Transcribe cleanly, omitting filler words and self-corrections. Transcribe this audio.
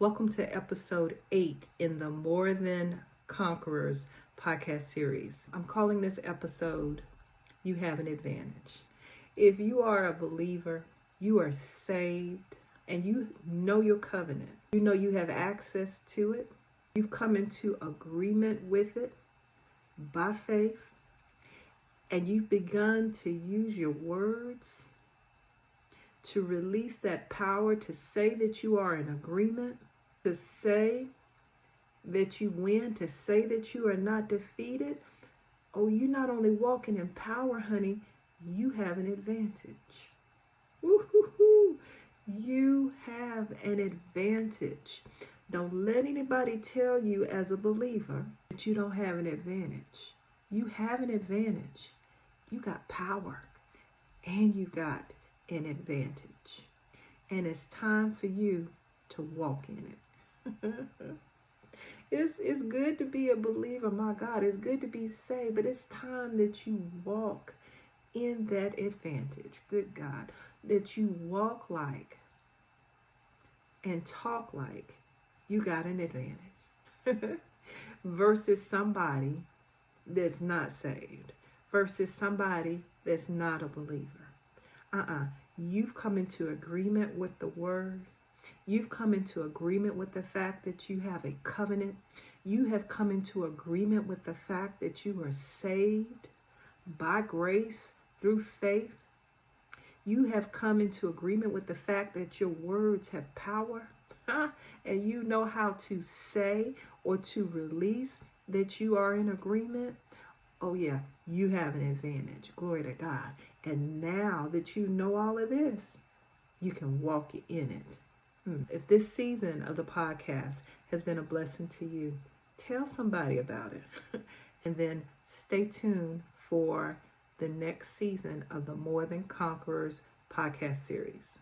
Welcome to episode 8 in the More Than Conquerors podcast series. I'm calling this episode, You Have an Advantage. If you are a believer, you are saved, and you know your covenant. You know you have access to it. You've come into agreement with it by faith, and you've begun to use your words to release that power to say that you are in agreement, to say that you win, to say that you are not defeated. Oh, you're not only walking in power, honey, you have an advantage. Woo-hoo-hoo. You have an advantage. Don't let anybody tell you as a believer that you don't have an advantage. You have an advantage. You got power and you got an advantage. And it's time for you to walk in it. It's good to be a believer, my God. It's good to be saved, but it's time that you walk in that advantage. Good God, that you walk like and talk like you got an advantage versus somebody that's not saved, versus somebody that's not a believer. You've come into agreement with the word. You've come into agreement with the fact that you have a covenant. You have come into agreement with the fact that you are saved by grace through faith. You have come into agreement with the fact that your words have power, and you know how to say or to release that you are in agreement. Oh yeah, you have an advantage. Glory to God. And now that you know all of this, you can walk in it. If this season of the podcast has been a blessing to you, tell somebody about it. And then stay tuned for the next season of the More Than Conquerors podcast series.